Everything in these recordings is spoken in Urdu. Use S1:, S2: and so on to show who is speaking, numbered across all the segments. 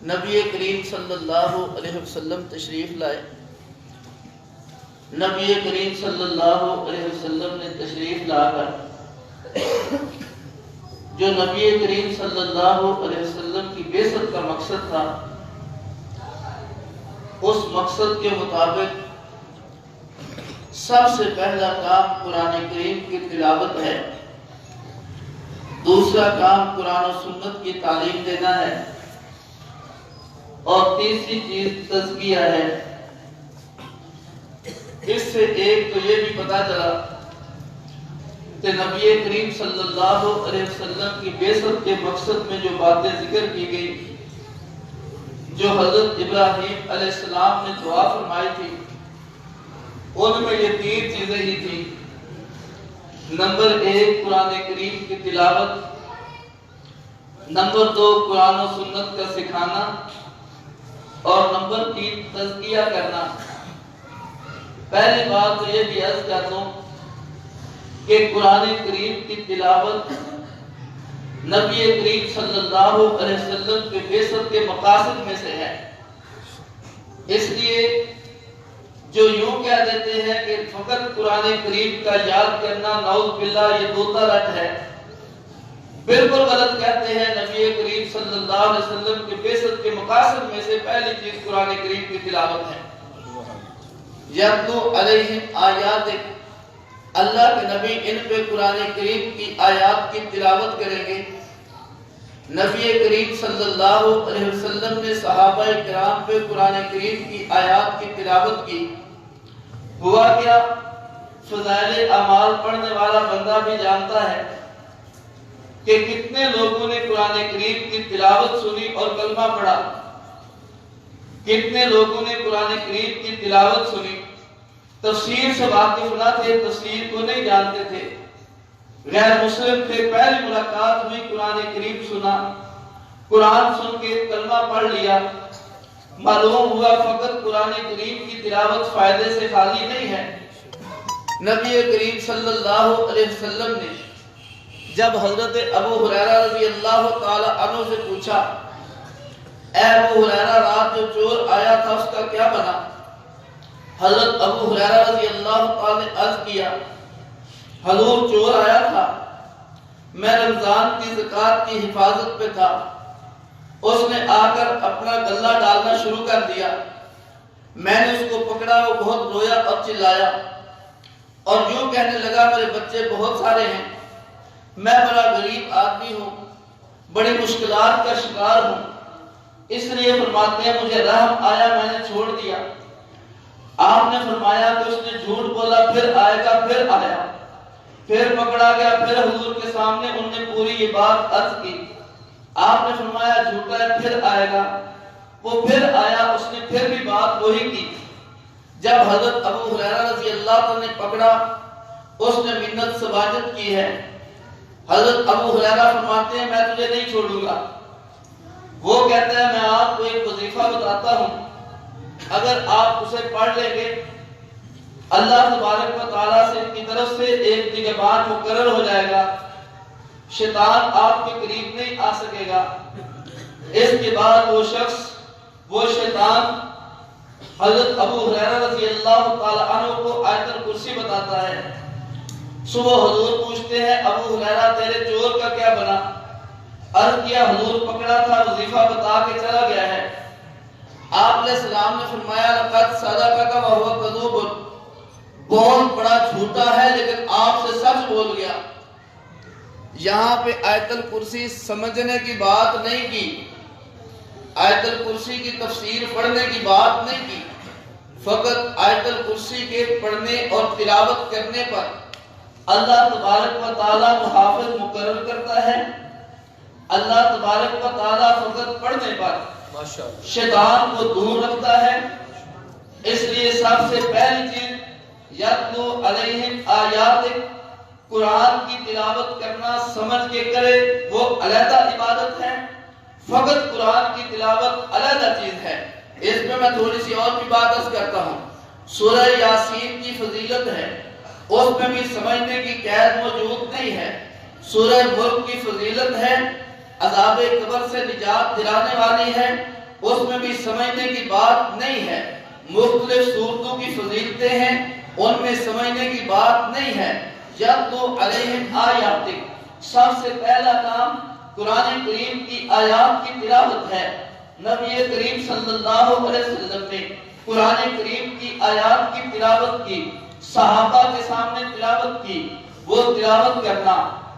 S1: نبی کریم صلی اللہ علیہ وسلم تشریف لائے۔ نبی کریم صلی اللہ علیہ وسلم نے تشریف لا کر جو نبی کریم صلی اللہ علیہ وسلم کی بعثت کا مقصد تھا، اس مقصد کے مطابق سب سے پہلا کام قرآن کریم کی تلاوت ہے، دوسرا کام قرآن و سنت کی تعلیم دینا ہے، اور تیسری چیز تزکیہ ہے۔ اس سے ایک تو یہ بھی پتا چلا کہ نبی کریم صلی اللہ علیہ وسلم کی بعثت کے مقصد میں جو باتیں ذکر کی گئی، جو حضرت ابراہیم علیہ السلام نے دعا فرمائی تھی، ان میں یہ تین چیزیں ہی تھیں۔ نمبر ایک قرآن کریم کی تلاوت، نمبر دو قرآن و سنت کا سکھانا، اور نمبر تین تزکیہ کرنا۔ پہلی بات تو یہ بھی عرض کر دوں کہ قرآن کریم کی تلاوت نبی کریم صلی اللہ علیہ وسلم کے بعثت کے مقاصد میں سے ہے۔ اس لیے جو یوں کہہ دیتے ہیں کہ فقط قرآن کریم کا یاد کرنا نعوذ باللہ یہ دوتا رٹ ہے، بالکل غلط کہتے ہیں۔ نبی کریم صلی اللہ علیہ وسلم کے بعثت کے مقاصد میں سے پہلی چیز قرآن کریم کی تلاوت ہے۔ یتلو علیہم آیات، اللہ کے نبی ان پہ قرآن کریم کی آیات کی تلاوت کریں گے۔ نبی کریم صلی اللہ علیہ وسلم نے صحابہ کرام پہ قرآن کریم کی آیات کی تلاوت کی۔ ہوا کیا، فضائل اعمال پڑھنے والا بندہ بھی جانتا ہے کہ کتنے لوگوں نے قرآن کریم کی تلاوت سنی اور کلمہ پڑھا، کتنے لوگوں نے قرآن کریم کی تلاوت سنی، تفسیر سے واقف نہ تھے، تفسیر کو نہیں جانتے تھے، غیر مسلم تھے، پہلی ملاقات ہوئی، قرآن کریم سنا، قرآن سن کے کلمہ پڑھ لیا۔ معلوم ہوا فقط قرآن کریم کی تلاوت فائدے سے خالی نہیں ہے۔ نبی کریم صلی اللہ علیہ وسلم نے جب حضرت ابو ہریرہ رضی اللہ تعالی عنہ سے پوچھا، اے ابو ہریرہ رات جو چور آیا تھا اس کا کیا بنا؟ حضرت ابو ہریرہ رضی اللہ تعالی نے عرض کیا، حضور چور آیا تھا، میں رمضان کی زکوٰۃ کی حفاظت پہ تھا، اس نے آ کر اپنا گلہ ڈالنا شروع کر دیا، میں نے اس کو پکڑا، وہ بہت رویا اور چلایا اور یوں کہنے لگا میرے بچے بہت سارے ہیں، میں بڑا غریب آدمی ہوں، بڑی مشکلات کا شکار ہوں، اس لیے فرماتے ہیں مجھے رحم آیا، میں نے چھوڑ دیا۔ آپ نے فرمایا کہ اس نے جھوٹ بولا، پھر آئے گا، پھر آیا، پھر پکڑا گیا، پھر حضور کے سامنے ان نے پوری یہ بات عرض کی۔ آپ نے فرمایا جھوٹا ہے، پھر آئے گا، وہ پھر آیا، اس نے پھر بھی بات وہی کی۔ جب حضرت ابو ہریرہ رضی اللہ عنہ نے پکڑا، اس نے منت سماجت کی ہے۔ حضرت ابو ہریرہ فرماتے ہیں میں تجھے نہیں چھوڑوں گا۔ وہ کہتا ہے میں آپ کو ایک وظیفہ بتاتا ہوں، اگر آپ اسے پڑھ لیں گے اللہ تبارک و تعالیٰ سے کی طرف سے ایک نگہبان مقرر ہو جائے گا، شیطان آپ کے قریب نہیں آ سکے گا۔ اس کے بعد وہ شخص، وہ شیطان حضرت ابو ہریرہ رضی اللہ تعالیٰ عنہ کو آیت الکرسی بتاتا ہے۔ صبح حضور پوچھتے ہیں ابو ہریرہ تیرے چور کا کیا بنا؟ عرض کیا حضور پکڑا تھا، وظیفہ بتا کے چلا گیا ہے۔ آپ علیہ السلام نے فرمایا لقد صدقک وہو کذوب، بہت بڑا جھوٹا ہے لیکن آپ سے سچ بول گیا۔ یہاں پہ آیت الکرسی سمجھنے کی بات نہیں کی، آیت الکرسی کی تفسیر پڑھنے کی بات نہیں کی، فقط آیت الکرسی کے پڑھنے اور تلاوت کرنے پر اللہ تبارک و تعالیٰ محافظ مقرر کرتا ہے۔ اللہ تبارک و تعالیٰ فقط پڑھنے پر شیطان کو دور رکھتا ہے۔ اس لیے سب سے پہلی چیز یتلو علیہم آیات، قرآن کی تلاوت کرنا سمجھ کے کرے، وہ علیحدہ عبادت ہے، فقط قرآن کی تلاوت علیحدہ چیز ہے۔ اس میں میں تھوڑی سی اور بھی بات عرض کرتا ہوں۔ سورہ یاسین کی فضیلت ہے، اس میں بھی سمجھنے کی قید موجود نہیں ہے۔ سورہ ملک کی فضیلت ہے، عذاب قبر سے نجات دلانے والی ہے، اس میں بھی سمجھنے کی بات نہیں ہے۔ مختلف صورتوں کی فضیلتیں ہیں، ان میں سمجھنے کی بات نہیں ہے۔ یتلو علیہم آیاتک، سب سے پہلا کام قرآن کریم کی آیات کی تلاوت ہے۔ نبی کریم صلی اللہ علیہ وسلم نے قرآن کریم کی آیات کی تلاوت کی، صحابہ کے سامنے تلاوت کی۔ وہ تلاوت کرنا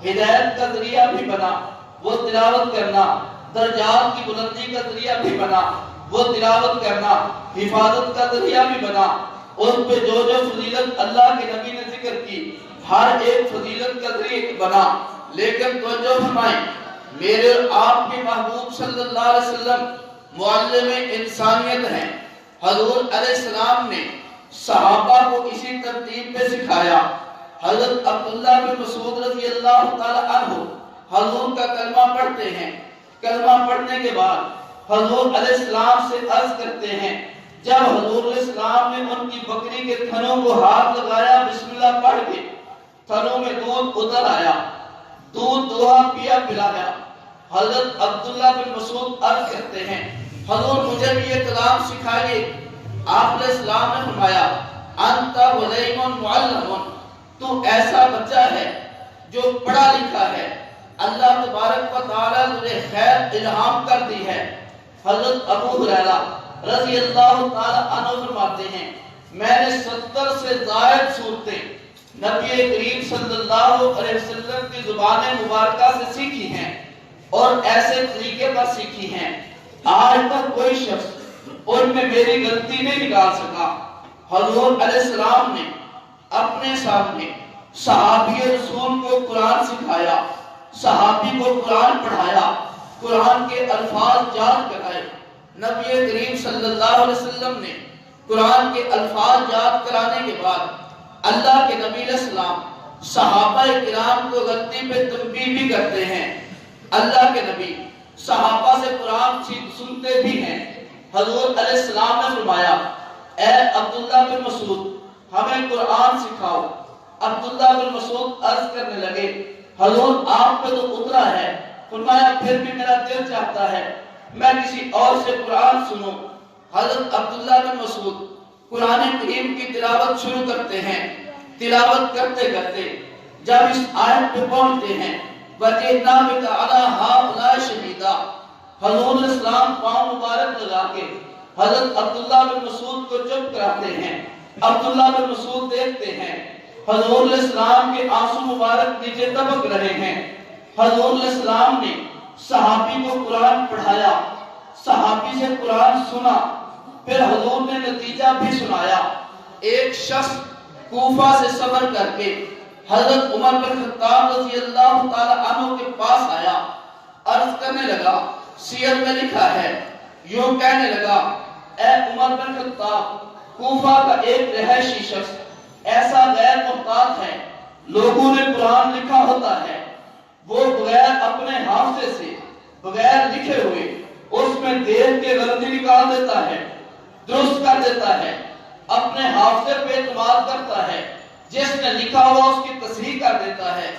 S1: ہدایت کا ذریعہ بھی بنا، وہ تلاوت کرنا درجات کی بلندی کا ذریعہ بھی بنا، وہ تلاوت کرنا حفاظت کا ذریعہ بھی بنا۔ اس پہ جو جو فضیلت اللہ کے نبی نے ذکر کی، ہر ایک فضیلت کا ذریعہ بنا۔ لیکن توجہ فرمائیں، میرے اور آپ کے محبوب صلی اللہ علیہ وسلم معلم انسانیت ہیں۔ حضور علیہ السلام نے صحابہ کو اسی ترتیب پہ سکھایا۔ حضرت عبداللہ بن مسعود رضی اللہ تعالی عنہ حضور کا کلمہ پڑھتے ہیں۔ کلمہ پڑھنے کے بعد حضور علیہ السلام سے عرض کرتے ہیں، جب حضور علیہ السلام نے ان کی بکری کے تھنوں کو ہاتھ لگایا، بسم اللہ پڑھ کے تھنوں میں دودھ اتر آیا، دودھ دوہا پیا پلایا۔ حضرت عبداللہ بن مسعود عرض کرتے ہیں، حضور مجھے بھی یہ کلام سکھائیے۔ آپ علیہ السلام نے فرمایا، انت ولیم معلم، تو ایسا بچہ ہے جو پڑھا لکھا ہے، اللہ تبارک و تعالیٰ نے خیر الہام کر دی ہے۔ حضرت ابو ہریرہ رضی اللہ تعالیٰ عنہ فرماتے ہیں، میں نے 70 سے زائد صورتیں نبی کریم صلی اللہ علیہ وسلم کی زبان مبارکہ سے سیکھی ہیں اور ایسے طریقے پر سیکھی ہیں، آج تک کوئی شخص ان میں میری غلطی نہیں نکال سکا۔ حضور علیہ السلام نے اپنے سامنے صحابی رسول کو قرآن سکھایا، صحابی کو قرآن پڑھایا، قرآن کے الفاظ یاد کرائے۔ نبی کریم صلی اللہ علیہ وسلم نے قرآن کے الفاظ یاد کرانے کے بعد اللہ کے نبی علیہ السلام صحابہ کرام کو غلطی پہ تنبیہ بھی کرتے ہیں۔ اللہ کے نبی صحابہ سے قرآن سنتے بھی ہیں۔ حضور علیہ السلام نے فرمایا، اے عبداللہ بن مسعود ہمیں قرآن سکھاؤ۔ عبداللہ بن مسعود عرض کرنے لگے، حضور آپ پہ تو اترا ہے، فرمایا پھر بھی میرا دل چاہتا ہے میں کسی اور سے قرآن سنوں۔ حضرت عبداللہ بن مسعود قرآن کریم کی تلاوت شروع کرتے ہیں۔ تلاوت کرتے کرتے جب اس آیت پہ پہنچتے ہیں، وَجِئْنَا بِكَ عَلَىٰ هَٰؤُلَاءِ شَهِيدًا، حضور علیہ السلام پاؤں مبارک لگا کے حضرت عبداللہ بن مسعود کو چپ کراتے ہیں۔ عبداللہ بن مسعود دیکھتے ہیں حضور علیہ السلام کے آنسو مبارک نیچے دبک رہے ہیں۔ حضور علیہ السلام نے صحابی کو قرآن پڑھایا، صحابی سے قرآن سنا، پھر حضور نے نتیجہ بھی سنایا۔ ایک شخص کوفہ سے سفر کر کے حضرت عمر بن خطاب رضی اللہ تعالی عنہ کے پاس آیا، عرض کرنے لگا، سیرت میں لکھا ہے، یوں کہنے لگا، اے عمر بن خطاب، کوفہ کا ایک رہائشی شخص ایسا غیر محتاط ہے، لوگوں نے قرآن لکھا ہوتا ہے، وہ بغیر اپنے حافظے سے بغیر لکھے ہوئے اس میں دیکھ کے غلطی نکال دیتا ہے، درست کر دیتا ہے، اپنے حافظے پہ اعتماد کرتا ہے، جس نے لکھا ہوا اس کی تصحیح کر دیتا ہے۔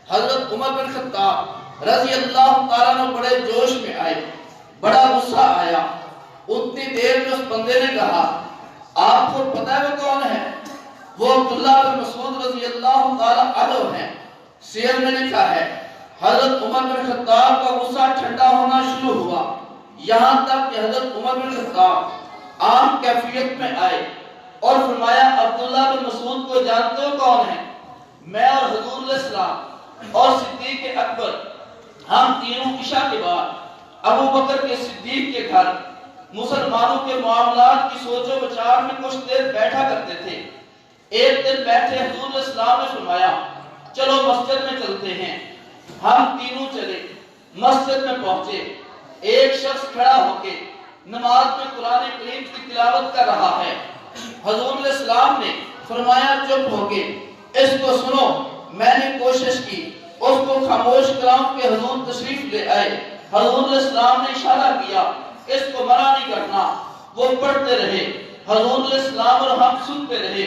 S1: حضرت عمر بن خطاب رضی اللہ تعالیٰ نے بڑے جوش میں آئے، بڑا غصہ آیا۔ اتنی دیر میں اس بندے نے کہا، آپ کو پتہ ہے وہ کون ہے؟ وہ عبداللہ بن مسعود رضی اللہ تعالیٰ عنہ ہیں۔ سیر میں لکھا ہے، حضرت عمر بن خطاب کا غصہ ٹھنڈا ہونا شروع ہوا، یہاں تک کہ حضرت عمر بن خطاب عام کیفیت میں آئے اور فرمایا، عبداللہ بن مسعود کو جانتے ہو کون ہے؟ میں اور حضور علیہ السلام اور صدیق اکبر، ہم تینوں عشاء کے بعد ابو بکر کے صدیق کے گھر مسلمانوں کے معاملات کی سوچ و بچار میں کچھ دیر بیٹھا کرتے تھے۔ ایک دن بیٹھے حضور علیہ السلام نے فرمایا، چلو مسجد میں چلتے ہیں۔ ہم تینوں چلے، مسجد میں پہنچے، ایک شخص کھڑا ہو کے نماز میں قرآن کریم کی تلاوت کر رہا ہے۔ حضور علیہ السلام نے فرمایا، چپ ہو کے اس کو سنو۔ میں نے کوشش کی اس کو خاموش کراؤں کہ حضور تشریف لے آئے۔ حضور علیہ السلام نے اشارہ کیا، اس کو منع نہیں کرنا۔ وہ پڑھتے رہے، حضور علیہ السلام اور ہم سنتے رہے۔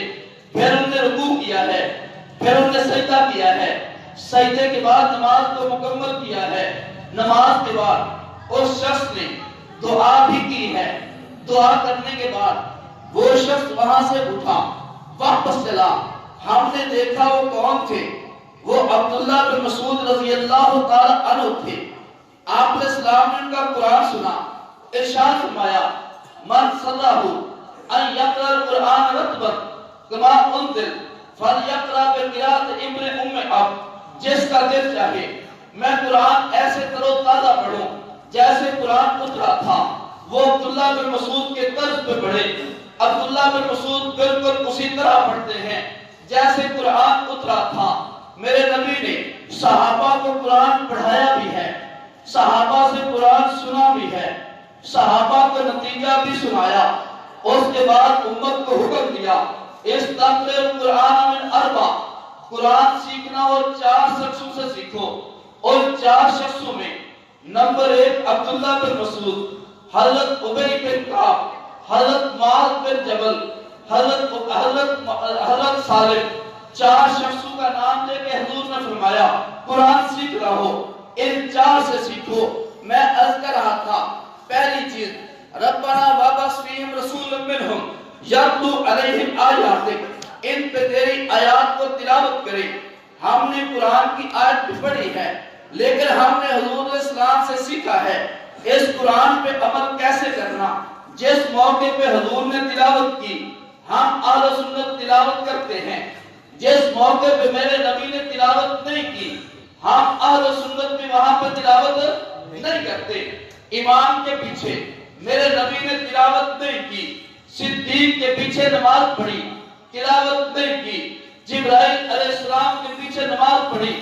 S1: پھر انہوں نے رکوع کیا ہے، پھر انہوں نے سجدہ کیا ہے، سجدے کے بعد نماز کو مکمل کیا ہے۔ نماز کے بعد اس شخص نے دعا بھی کی ہے۔ دعا کرنے کے بعد وہ شخص وہاں سے اٹھا، واپس چلا۔ ہم نے دیکھا وہ کون تھے؟ وہ عبداللہ بن مسعود رضی اللہ تعالی عنہ تھے۔ آپ علیہ السلام نے ان کا قرآن سنا، ارشاد فرمایا من سرہ ان یقرأ القرآن رتبا کما انزل فلیقرأ بقراءۃ ابن ام عبد، جس کا دل چاہے میں قرآن ایسے تر و تازہ پڑھوں جیسے قرآن اترا تھا، وہ عبداللہ بن مسعود کے طرز پہ پڑھے۔ عبداللہ بن مسعود بالکل اسی طرح پڑھتے ہیں جیسے قرآن اترا تھا۔ میرے نبی نے صحابہ کو قرآن پڑھایا بھی ہے، صحابہ سے قرآن سنا بھی ہے، صحابہ کو نتیجہ بھی سنایا۔ اس کے بعد امت کو حکم دیا استقرئ القرآن من اربع، قرآن سیکھنا اور 4 شخصوں سے سیکھو۔ اور 4 شخصوں میں نمبر 1 عبداللہ بن مسعود، حضرت ابی بن کعب، حضرت معاذ بن جبل، حضرت صالح۔ 4 شخصوں کا نام لے کے حضور نے فرمایا قرآن سیکھ رہا ہو، ان 4 سے سیکھو۔ میں عرض کر رہا تھا پہلی چیز ربنا وابعث فیہم رسولا منہم یتلو علیہم آیاتک، ان پہ تیری آیات کو تلاوت کرے۔ ہم نے قرآن کی آیت بھی پڑھی ہے، لیکن ہم نے حضور علیہ السلام سے سیکھا ہے اس قرآن پہ عمل کیسے کرنا۔ جس موقع پہ حضور نے تلاوت کی ہم اہل سنت تلاوت کرتے ہیں، جس موقع پہ میرے نبی نے تلاوت نہیں کی ہم اہل سنت بھی وہاں پہ تلاوت نہیں کرتے۔ امام کے پیچھے میرے نبی نے تلاوت نہیں کی، صدیق کے پیچھے نماز پڑھی، تلاوت نہیں کی، جبرائیل علیہ السلام کے پیچھے نماز پڑھی،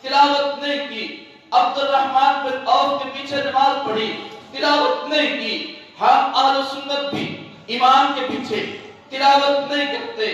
S1: تلاوت نہیں کی، عبد الرحمن بن عوف کے پیچھے نماز پڑھی، تلاوت نہیں کی۔ ہم اہل سنت بھی امام کے پیچھے تلاوت نہیں کرتے۔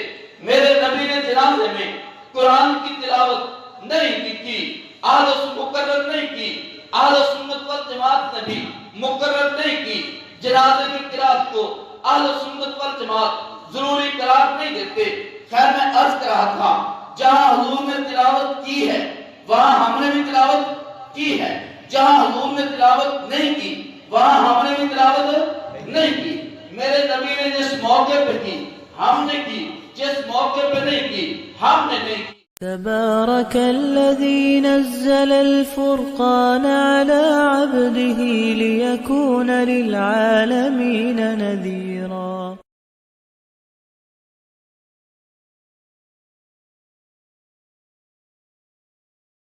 S1: میرے نبی نے جنازے میں قرآن کی تلاوت نہیں کی، اہل سنت مقرر نہیں کی، اہل سنت والجماعت نے بھی مقرر نہیں کی۔ جنازے میں قرات کو اہل سنت والجماعت ضروری قرار نہیں دیتے۔ خیر میں عرض کر رہا تھا جہاں حضور نے تلاوت کی ہے وہاں ہم نے بھی تلاوت کی ہے، جہاں حضور نے تلاوت نہیں کی وہاں ہم نے بھی تلاوت نہیں کی۔ میرے نبی نے جس موقع پہ کی ہم نے کی، جس موقع پہ نہیں کی ہم نے نہیں کی۔
S2: تبارك الذي نزل الفرقان على عبده ليكون للعالمين نذيرا۔